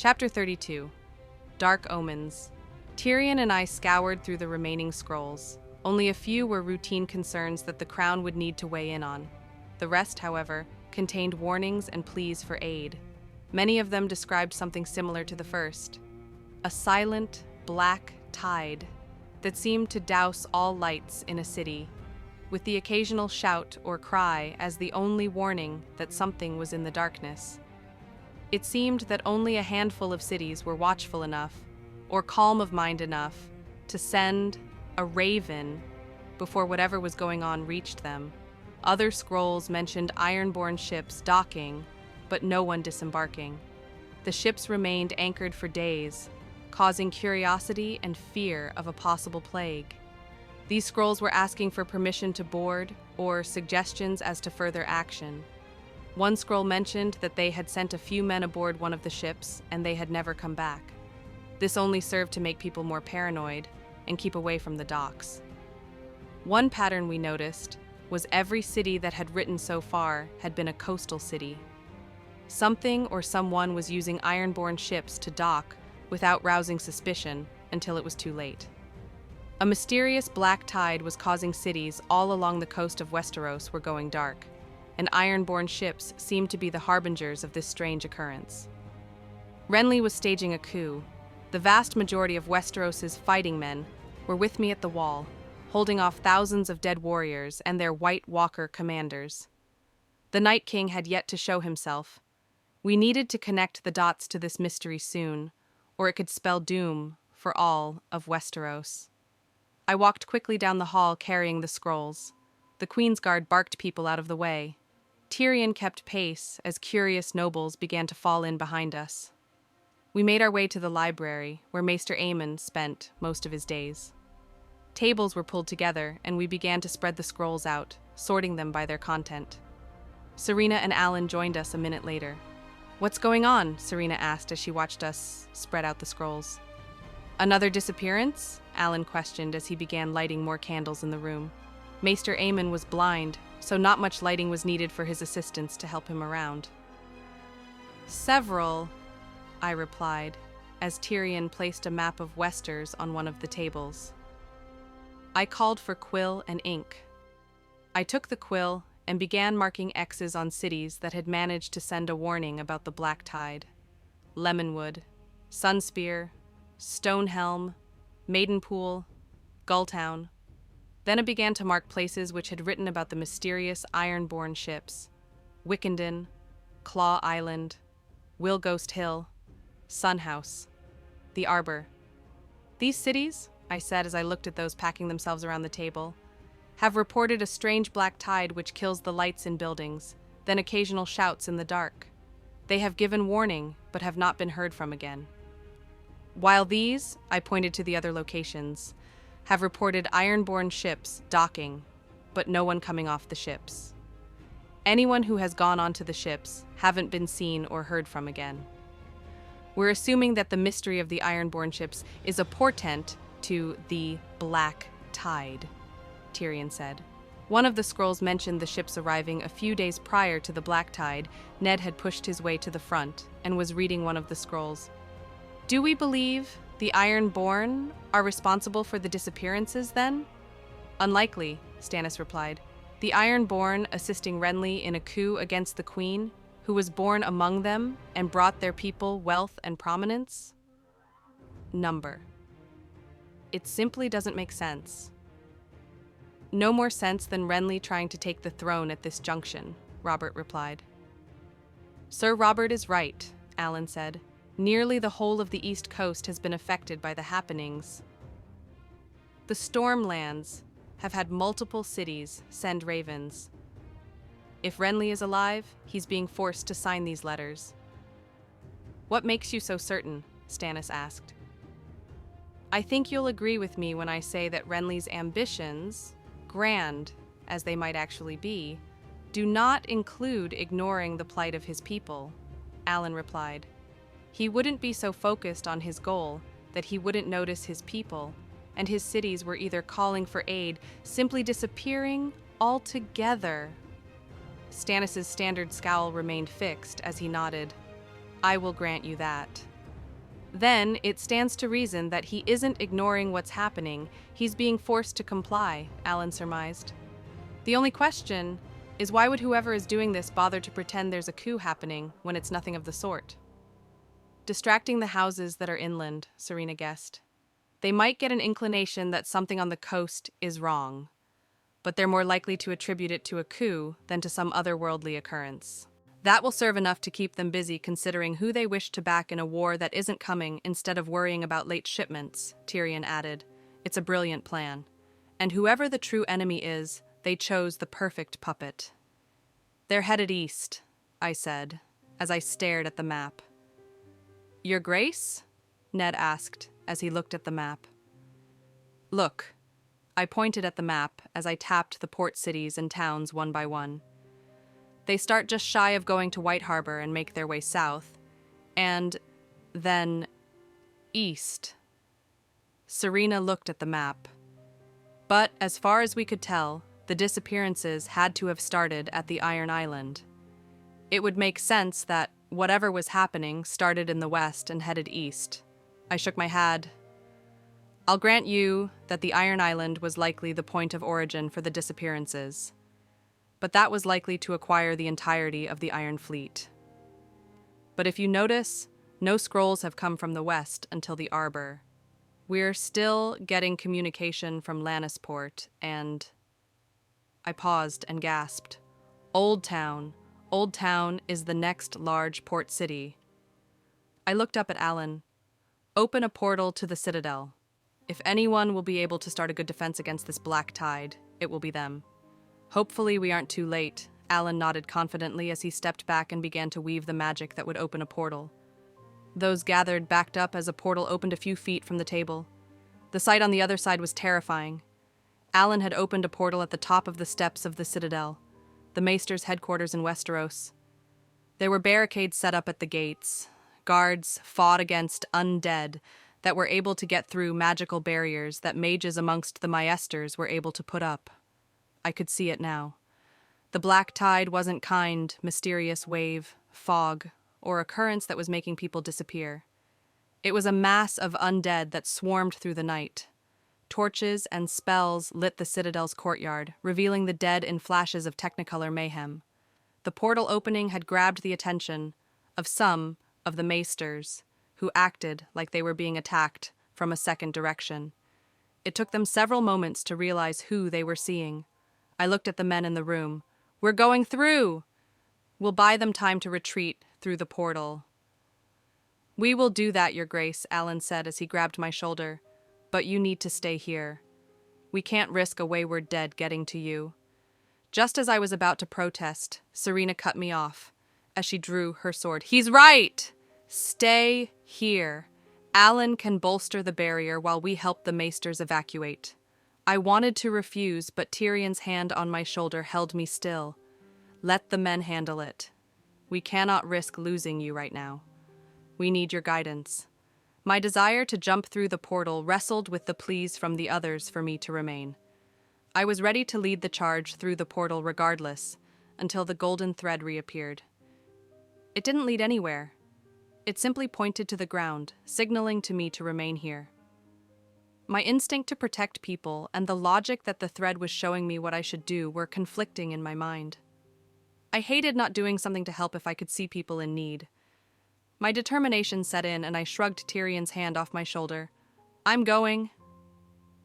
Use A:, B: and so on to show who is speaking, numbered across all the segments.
A: Chapter 32. Dark Omens. Tyrion and I scoured through the remaining scrolls. Only a few were routine concerns that the crown would need to weigh in on. The rest, however, contained warnings and pleas for aid. Many of them described something similar to the first. A silent, black tide that seemed to douse all lights in a city, with the occasional shout or cry as the only warning that something was in the darkness. It seemed that only a handful of cities were watchful enough, or calm of mind enough, to send a raven before whatever was going on reached them. Other scrolls mentioned ironborn ships docking, but no one disembarking. The ships remained anchored for days, causing curiosity and fear of a possible plague. These scrolls were asking for permission to board or suggestions as to further action. One scroll mentioned that they had sent a few men aboard one of the ships and they had never come back. This only served to make people more paranoid and keep away from the docks. One pattern we noticed was every city that had written so far had been a coastal city. Something or someone was using ironborn ships to dock without rousing suspicion until it was too late. A mysterious black tide was causing cities all along the coast of Westeros were going dark, and ironborn ships seemed to be the harbingers of this strange occurrence. Renly was staging a coup. The vast majority of Westeros's fighting men were with me at the wall, holding off thousands of dead warriors and their White Walker commanders. The Night King had yet to show himself. We needed to connect the dots to this mystery soon, or it could spell doom for all of Westeros. I walked quickly down the hall carrying the scrolls. The Queen's Guard barked people out of the way. Tyrion kept pace as curious nobles began to fall in behind us. We made our way to the library, where Maester Aemon spent most of his days. Tables were pulled together, and we began to spread the scrolls out, sorting them by their content. Serena and Alan joined us a minute later. "What's going on?" Serena asked as she watched us spread out the scrolls. "Another disappearance?" Alan questioned as he began lighting more candles in the room. Maester Aemon was blind, so not much lighting was needed for his assistants to help him around. "Several," I replied, as Tyrion placed a map of Westeros on one of the tables. I called for quill and ink. I took the quill and began marking X's on cities that had managed to send a warning about the black tide. Lemonwood, Sunspear, Stonehelm, Maidenpool, Gulltown. Then I began to mark places which had written about the mysterious ironborn ships: Wickenden, Claw Island, Willghost Hill, Sunhouse, the Arbor. "These cities," I said as I looked at those packing themselves around the table, "have reported a strange black tide which kills the lights in buildings, then occasional shouts in the dark. They have given warning, but have not been heard from again. While these," I pointed to the other locations, "have reported ironborn ships docking, but no one coming off the ships. Anyone who has gone onto the ships haven't been seen or heard from again. We're assuming that the mystery of the ironborn ships is a portent to the black tide," Tyrion said. One of the scrolls mentioned the ships arriving a few days prior to the black tide. Ned had pushed his way to the front and was reading one of the scrolls. "Do we believe the Ironborn are responsible for the disappearances, then?" "Unlikely," Stannis replied. "The Ironborn assisting Renly in a coup against the Queen, who was born among them and brought their people wealth and prominence? Number. It simply doesn't make sense." "No more sense than Renly trying to take the throne at this junction," Robert replied. "Sir Robert is right," Alan said. "Nearly the whole of the East Coast has been affected by the happenings. The Stormlands have had multiple cities send ravens. If Renly is alive, he's being forced to sign these letters." "What makes you so certain?" Stannis asked. "I think you'll agree with me when I say that Renly's ambitions, grand as they might actually be, do not include ignoring the plight of his people," Alan replied. "He wouldn't be so focused on his goal that he wouldn't notice his people, and his cities were either calling for aid, simply disappearing altogether." Stannis' standard scowl remained fixed as he nodded. "I will grant you that." then it stands to reason that he isn't ignoring what's happening, he's being forced to comply, Alan surmised. The only question is why would whoever is doing this bother to pretend there's a coup happening when it's nothing of the sort? Distracting the houses that are inland, Serena guessed. They might get an inclination that something on the coast is wrong, but they're more likely to attribute it to a coup than to some otherworldly occurrence. That will serve enough to keep them busy considering who they wish to back in a war that isn't coming instead of worrying about late shipments, Tyrion added. It's a brilliant plan. And whoever the true enemy is, they chose the perfect puppet. They're headed east, I said, as I stared at the map. Your Grace? Ned asked as he looked at the map. Look, I pointed at the map as I tapped the port cities and towns one by one. They start just shy of going to White Harbor and make their way south, and then east. Serena looked at the map. But as far as we could tell, the disappearances had to have started at the Iron Island. It would make sense that whatever was happening started in the west and headed east. I shook my head. I'll grant you that the Iron Island was likely the point of origin for the disappearances, but that was likely to acquire the entirety of the Iron Fleet. But if you notice, no scrolls have come from the west until the Arbor. We're still getting communication from Lannisport, and... I paused and gasped. Old Town. Old Town is the next large port city. I looked up at Alan. Open a portal to the Citadel. If anyone will be able to start a good defense against this black tide, it will be them. Hopefully we aren't too late, Alan nodded confidently as he stepped back and began to weave the magic that would open a portal. Those gathered backed up as a portal opened a few feet from the table. The sight on the other side was terrifying. Alan had opened a portal at the top of the steps of the Citadel, the Maester's headquarters in Westeros. There were barricades set up at the gates. Guards fought against undead that were able to get through magical barriers that mages amongst the Maesters were able to put up. I could see it now. The black tide wasn't kind, mysterious wave, fog, or occurrence that was making people disappear. It was a mass of undead that swarmed through the night. Torches and spells lit the Citadel's courtyard, revealing the dead in flashes of technicolor mayhem. The portal opening had grabbed the attention of some of the Maesters, who acted like they were being attacked from a second direction. It took them several moments to realize who they were seeing. I looked at the men in the room. We're going through! We'll buy them time to retreat through the portal. We will do that, Your Grace, Alan said as he grabbed my shoulder. But you need to stay here. We can't risk a wayward dead getting to you. Just as I was about to protest, Serena cut me off as she drew her sword. He's right! Stay here. Alan can bolster the barrier while we help the Maesters evacuate. I wanted to refuse, but Tyrion's hand on my shoulder held me still. Let the men handle it. We cannot risk losing you right now. We need your guidance. My desire to jump through the portal wrestled with the pleas from the others for me to remain. I was ready to lead the charge through the portal regardless, until the golden thread reappeared. It didn't lead anywhere. It simply pointed to the ground, signaling to me to remain here. My instinct to protect people and the logic that the thread was showing me what I should do were conflicting in my mind. I hated not doing something to help if I could see people in need. My determination set in and I shrugged Tyrion's hand off my shoulder. I'm going.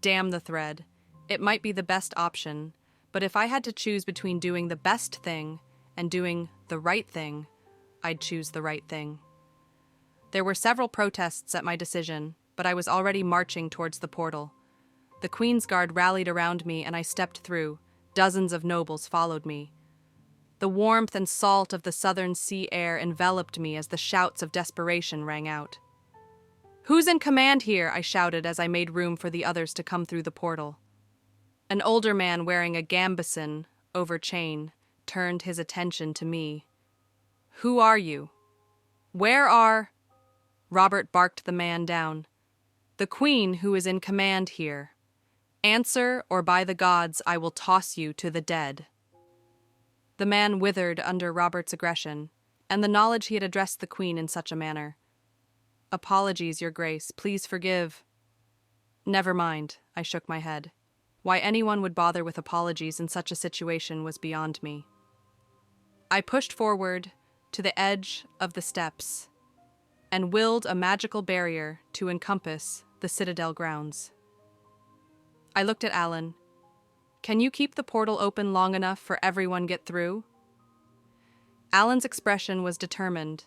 A: Damn the thread. It might be the best option, but if I had to choose between doing the best thing and doing the right thing, I'd choose the right thing. There were several protests at my decision, but I was already marching towards the portal. The Queen's Guard rallied around me and I stepped through. Dozens of nobles followed me. The warmth and salt of the southern sea air enveloped me as the shouts of desperation rang out. Who's in command here? I shouted as I made room for the others to come through the portal. An older man wearing a gambeson over chain turned his attention to me. Who are you? Where are... Robert barked the man down. The Queen who is in command here. Answer, or by the gods I will toss you to the dead. The man withered under Robert's aggression, and the knowledge he had addressed the Queen in such a manner. Apologies, Your Grace. Please forgive. Never mind, I shook my head. Why anyone would bother with apologies in such a situation was beyond me. I pushed forward to the edge of the steps and willed a magical barrier to encompass the citadel grounds. I looked at Alan. Can you keep the portal open long enough for everyone get through? Alan's expression was determined,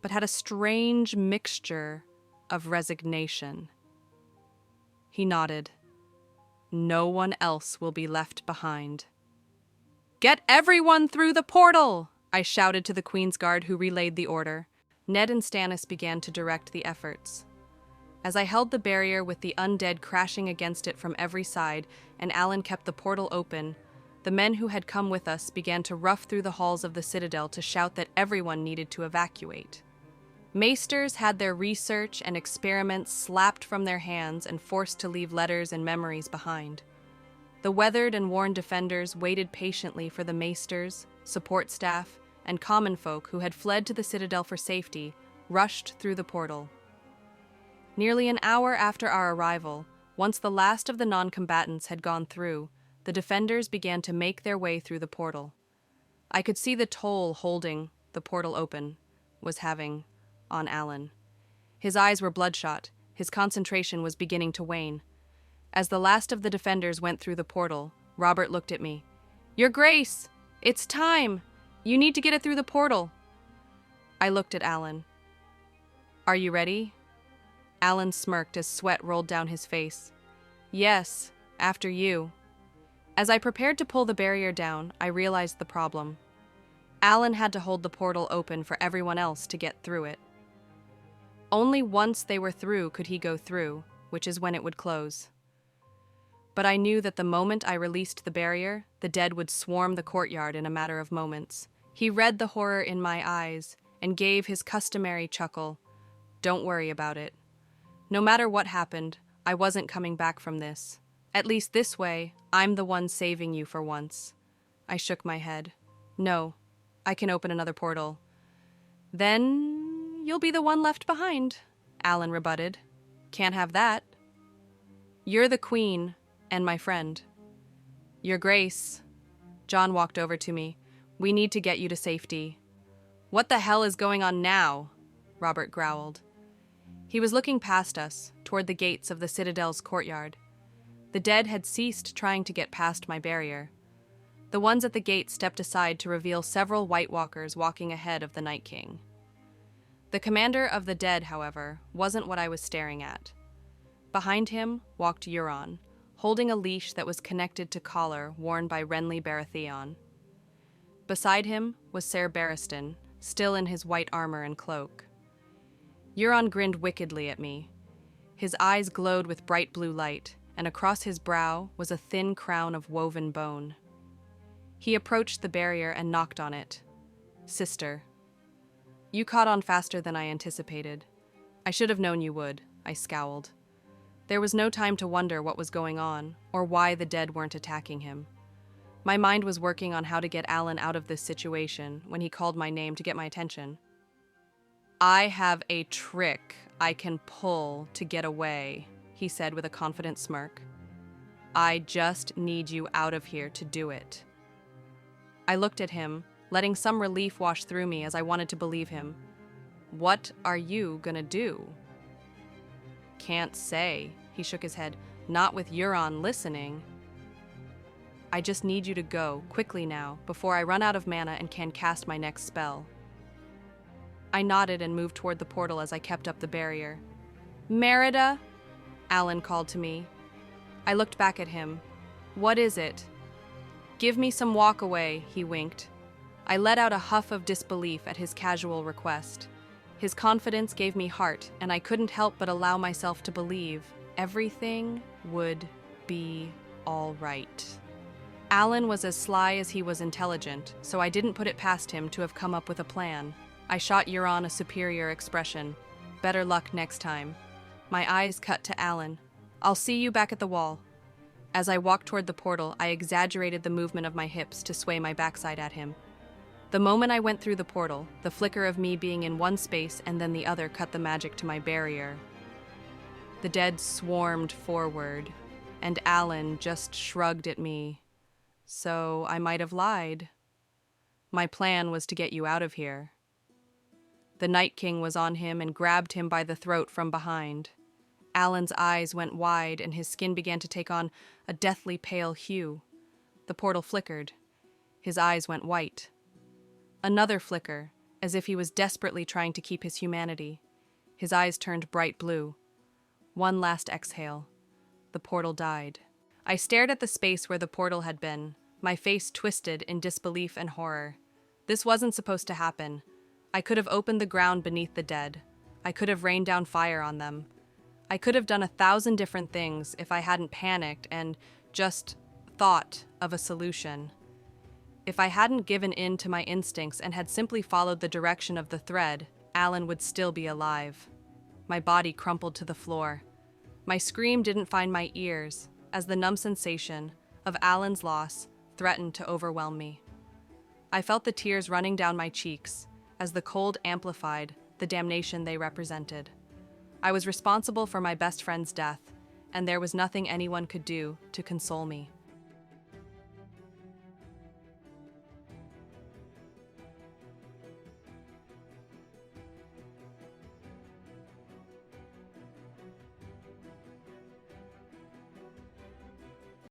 A: but had a strange mixture of resignation. He nodded. No one else will be left behind. Get everyone through the portal! I shouted to the Queen's Guard who relayed the order. Ned and Stannis began to direct the efforts. As I held the barrier with the undead crashing against it from every side, and Alan kept the portal open, the men who had come with us began to rough through the halls of the citadel to shout that everyone needed to evacuate. Maesters had their research and experiments slapped from their hands and forced to leave letters and memories behind. The weathered and worn defenders waited patiently for the maesters, support staff, and common folk who had fled to the citadel for safety, rushed through the portal. Nearly an hour after our arrival, once the last of the non-combatants had gone through, the defenders began to make their way through the portal. I could see the toll holding the portal open was having on Alan. His eyes were bloodshot, his concentration was beginning to wane. As the last of the defenders went through the portal, Robert looked at me. Your Grace, it's time! You need to get it through the portal. I looked at Alan. Are you ready? Alan smirked as sweat rolled down his face. Yes, after you. As I prepared to pull the barrier down, I realized the problem. Alan had to hold the portal open for everyone else to get through it. Only once they were through could he go through, which is when it would close. But I knew that the moment I released the barrier, the dead would swarm the courtyard in a matter of moments. He read the horror in my eyes and gave his customary chuckle. Don't worry about it. No matter what happened, I wasn't coming back from this. At least this way, I'm the one saving you for once. I shook my head. No, I can open another portal. Then you'll be the one left behind, Alan rebutted. Can't have that. You're the Queen and my friend. Your Grace. John walked over to me. We need to get you to safety. What the hell is going on now? Robert growled. He was looking past us, toward the gates of the Citadel's courtyard. The dead had ceased trying to get past my barrier. The ones at the gate stepped aside to reveal several White Walkers walking ahead of the Night King. The commander of the dead, however, wasn't what I was staring at. Behind him walked Euron, holding a leash that was connected to collar worn by Renly Baratheon. Beside him was Ser Barristan, still in his white armor and cloak. Euron grinned wickedly at me. His eyes glowed with bright blue light, and across his brow was a thin crown of woven bone. He approached the barrier and knocked on it. Sister. You caught on faster than I anticipated. I should have known you would, I scowled. There was no time to wonder what was going on, or why the dead weren't attacking him. My mind was working on how to get Alan out of this situation when he called my name to get my attention. I have a trick I can pull to get away, he said with a confident smirk. I just need you out of here to do it. I looked at him, letting some relief wash through me as I wanted to believe him. What are you gonna do? Can't say, he shook his head. Not with Euron listening. I just need you to go, quickly now, before I run out of mana and can cast my next spell. I nodded and moved toward the portal as I kept up the barrier. Merida? Alan called to me. I looked back at him. What is it? Give me some walk away, he winked. I let out a huff of disbelief at his casual request. His confidence gave me heart, and I couldn't help but allow myself to believe everything would be all right. Alan was as sly as he was intelligent, so I didn't put it past him to have come up with a plan. I shot Euron a superior expression. Better luck next time. My eyes cut to Alan. I'll see you back at the wall. As I walked toward the portal, I exaggerated the movement of my hips to sway my backside at him. The moment I went through the portal, the flicker of me being in one space and then the other cut the magic to my barrier. The dead swarmed forward, and Alan just shrugged at me. So I might have lied. My plan was to get you out of here. The Night King was on him and grabbed him by the throat from behind. Alan's eyes went wide and his skin began to take on a deathly pale hue. The portal flickered. His eyes went white. Another flicker, as if he was desperately trying to keep his humanity. His eyes turned bright blue. One last exhale. The portal died. I stared at the space where the portal had been, my face twisted in disbelief and horror. This wasn't supposed to happen. I could have opened the ground beneath the dead. I could have rained down fire on them. I could have done 1,000 different things if I hadn't panicked and just thought of a solution. If I hadn't given in to my instincts and had simply followed the direction of the thread, Alan would still be alive. My body crumpled to the floor. My scream didn't find my ears, as the numb sensation of Alan's loss threatened to overwhelm me. I felt the tears running down my cheeks, as the cold amplified the damnation they represented. I was responsible for my best friend's death, and there was nothing anyone could do to console me.